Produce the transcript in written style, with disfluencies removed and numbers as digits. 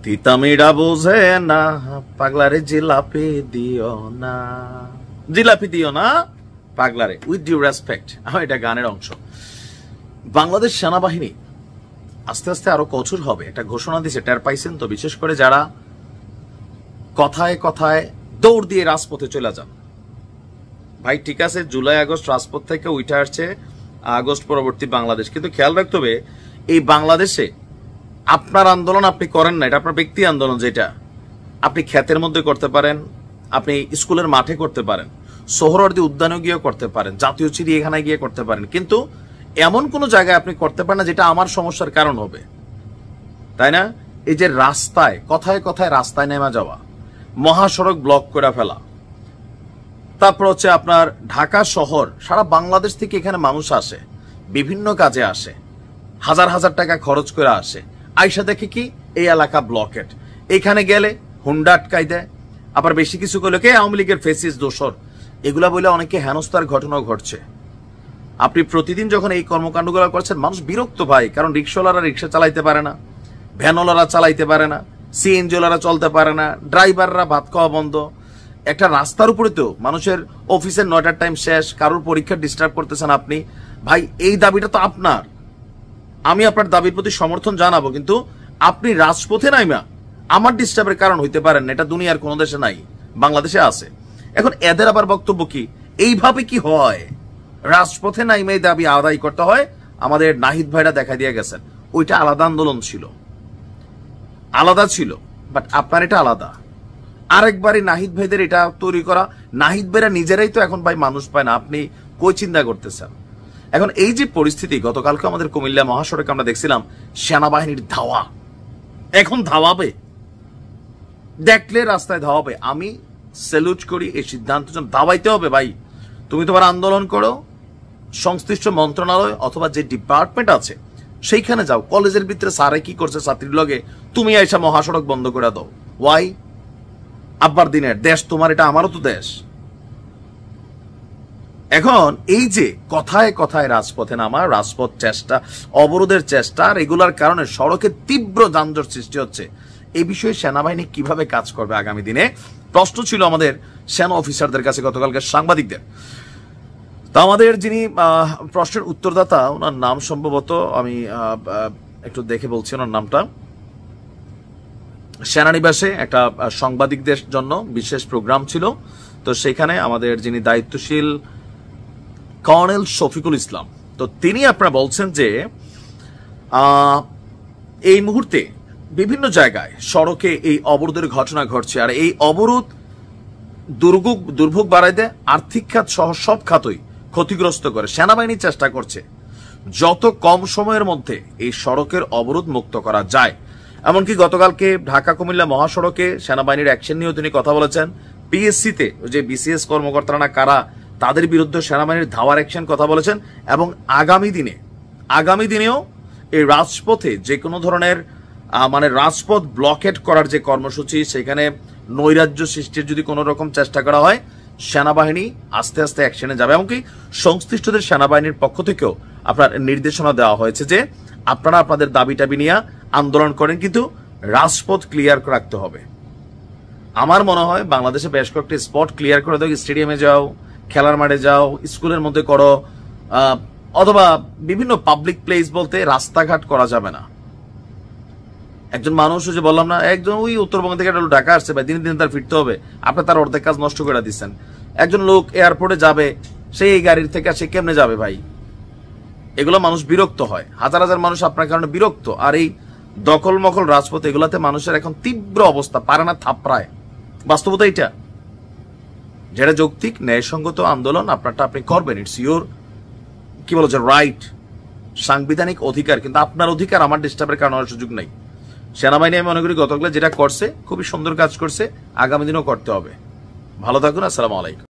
তিতামিরা বোঝে না, পাগলারে জিলাপি দিও না, জিলাপি দিও না পাগলারে। উইথ ডিউ রেসপেক্ট, এটা গানের অংশ। বাংলাদেশ সেনাবাহিনী আস্তে আস্তে আরো কঠোর হবে একটা ঘোষণা দিয়েছে, টের পাইছেন তো? বিশেষ করে যারা কথায় কথায় দৌড় দিয়ে রাজপথে চলে যান। ভাই ঠিক আছে, জুলাই আগস্ট রাজপথ থেকে উঠে আসছে আগস্ট পরবর্তী বাংলাদেশ, কিন্তু খেয়াল রাখতে হবে এই বাংলাদেশে আপনার আন্দোলন আপনি করেন না, এটা আপনার ব্যক্তি আন্দোলন। যেটা আপনি ক্ষেতের মধ্যে করতে পারেন, আপনি স্কুলের মাঠে করতে পারেন, সোহরাওয়ার্দী উদ্যানে গিয়ে করতে পারেন, জাতীয় চিড়িয়াখানায় গিয়ে করতে পারেন, কিন্তু এমন কোন জায়গায় আপনি করতে পারেন না যেটা আমার সমস্যার কারণ হবে, তাই না? এই যে রাস্তায় কথায় কথায় রাস্তায় নেমে যাওয়া, মহাসড়ক ব্লক করে ফেলা, তারপর হচ্ছে আপনার ঢাকা শহর, সারা বাংলাদেশ থেকে এখানে মানুষ আসে, বিভিন্ন কাজে আসে, হাজার হাজার টাকা খরচ করে আসে, আইসা দেখে কি এই এলাকা ব্লকেট, এখানে গেলে হুন্ডা আটকাই দেয়, আবার বেশি কিছু করলে কে আওয়ামী লীগের ফেসিস দোসর, এগুলা বলে অনেকে হেনস্থার ঘটনাও ঘটছে। আপনি প্রতিদিন যখন এই কর্মকাণ্ডগুলো করছেন মানুষ বিরক্ত ভাই, কারণ রিক্সাওয়ালারা রিক্সা চালাইতে পারে না, ভ্যানওয়ালারা চালাইতে পারে না, সিএনজিওয়ালারা চলতে পারে না, ড্রাইভাররা ভাত খাওয়া বন্ধ। একটা রাস্তার উপরে তো মানুষের অফিসের 9টার টাইম শেষ, কারোর পরীক্ষা ডিস্টার্ব করতেছেন আপনি। ভাই এই দাবিটা তো আপনার, আমি আপনার দাবির প্রতি সমর্থন জানাবো, কিন্তু আপনি রাজপথে নাইমা আমার ডিস্টার্বের কারণ হইতে পারেন না, এটা দুনিয়ার কোনো দেশে নাই, বাংলাদেশে আছে। এখন এদের আবার বক্তব্য কি, এইভাবে কি হয়? রাজপথে নাইমা এই দাবি আদায় করতে হয়। আমাদের নাহিদ ভাইরা দেখা দিয়ে গেছেন, ওইটা আলাদা আন্দোলন ছিল, আলাদা ছিল, বাট আপনার এটা আলাদা। আরেকবারই নাহিদ ভাইদের এটা তৈরি করা, নাহিদ ভাইরা নিজেরাই তো এখন ভাই মানুষ পায় না, আপনি কই চিন্তা করতেছেন? এখন এই যে পরিস্থিতি, গতকালকে আমাদের কুমিল্লা মহাসড়কে আমরা দেখছিলাম সেনাবাহিনীর ধাওয়া, এখন ধাওয়াবে, দেখলে রাস্তায় ধাওয়াবে। আমি স্যালুট করি এই সিদ্ধান্ত, ধাওয়াইতে হবে ভাই। তুমি তোমার আন্দোলন করো, সংশ্লিষ্ট মন্ত্রণালয় অথবা যে ডিপার্টমেন্ট আছে সেইখানে যাও, কলেজের ভিতরে স্যারে কি করছে ছাত্রীর লগে, তুমি আইসা মহাসড়ক বন্ধ করে দাও। ওয়াই? আব্বার দিনের দেশ তোমার, এটা আমারও তো দেশ। এখন এই যে কথায় কথায় রাজপথে নামা, রাজপথ চেষ্টা, অবরোধের চেষ্টা, আর এগুলার কারণে সড়কে তীব্র যানজট সৃষ্টি হচ্ছে, এই বিষয়ে সেনাবাহিনী কিভাবে কাজ করবে আগামী দিনে প্রশ্ন ছিল আমাদের সেনা অফিসারদের কাছে, গতকালকে সাংবাদিকদের। তা আমাদের যিনি প্রশ্নের উত্তরদাতা, ওনার নাম সম্ভবত আমি একটু দেখে বলছি ওনার নামটা, সেনানিবাসে একটা সাংবাদিকদের জন্য বিশেষ প্রোগ্রাম ছিল, তো সেখানে আমাদের যিনি দায়িত্বশীল কর্নেল শফিকুল ইসলাম, তো তিনি আপনারা বলছেন যে এই মুহূর্তে বিভিন্ন জায়গায় সড়কে এই অবরোধের ঘটনা ঘটছে, আর এই অবরোধ দুর্ভোগ বাড়াই দেয়, আর্থিক খাত সহ সব খাতই ক্ষতিগ্রস্ত করে। সেনাবাহিনী চেষ্টা করছে যত কম সময়ের মধ্যে এই সড়কের অবরোধ মুক্ত করা যায়। এমনকি গতকালকে ঢাকা কুমিল্লা মহাসড়কে সেনাবাহিনীর অ্যাকশন নিয়েও তিনি কথা বলেছেন। পিএসসিতে যে বিসিএস কর্মকর্তারা না কারা, তাদের বিরুদ্ধে সেনাবাহিনীর ধাওয়ার অ্যাকশন কথা বলেছেন, এবং আগামী দিনেও এই রাজপথে যে কোনো ধরনের মানে রাজপথ ব্লকেট করার যে কর্মসূচি, সেখানে নৈরাজ্য সৃষ্টির যদি কোনো রকম চেষ্টা করা হয়, সেনাবাহিনী আস্তে আস্তে অ্যাকশনে যাবে। এমনকি সংশ্লিষ্টদের সেনাবাহিনীর পক্ষ থেকেও আপনার নির্দেশনা দেওয়া হয়েছে যে আপনারা আপনাদের দাবি টাবি নিয়ে আন্দোলন করেন, কিন্তু রাজপথ ক্লিয়ার রাখতে হবে। আমার মনে হয় বাংলাদেশে বেশ কয়েকটি স্পট ক্লিয়ার করে দাও, স্টেডিয়ামে যাও, খেলার মাঠে যাও, স্কুলের মধ্যে করো, অথবা বিভিন্ন পাবলিক প্লেস বলতে রাস্তাঘাট করা যাবে না। একজন মানুষ, যে বললাম না, একজন ওই উত্তরবঙ্গ থেকে ঢাকা আসছে ভাই, দিনে দিনে তার ফিরতে হবে, আপনি তার অর্ধেক কাজ নষ্ট করে দিচ্ছেন। একজন লোক এয়ারপোর্টে যাবে, সেই এই গাড়ির থেকে সে কেমনে যাবে ভাই? এগুলো মানুষ বিরক্ত হয়, হাজার হাজার মানুষ আপনার কারণে বিরক্ত। আর এই দখল মখল রাজপথ, এগুলাতে মানুষের এখন তীব্র অবস্থা, পারে না থাপড়ায়। বাস্তবতা এটা, যেটা যৌক্তিক ন্যায়সঙ্গত আন্দোলন আপনারটা আপনি করবেন, ইটস ইউর কি বলো যে রাইট, সাংবিধানিক অধিকার, কিন্তু আপনার অধিকার আমার ডিস্টার্বের কারণ হওয়ার সুযোগ নাই। সেনাবাহিনী আমি মনে করি গতকাল যেটা করছে খুবই সুন্দর কাজ করছে, আগামী দিনেও করতে হবে। ভালো থাকুন, আসসালামু আলাইকুম।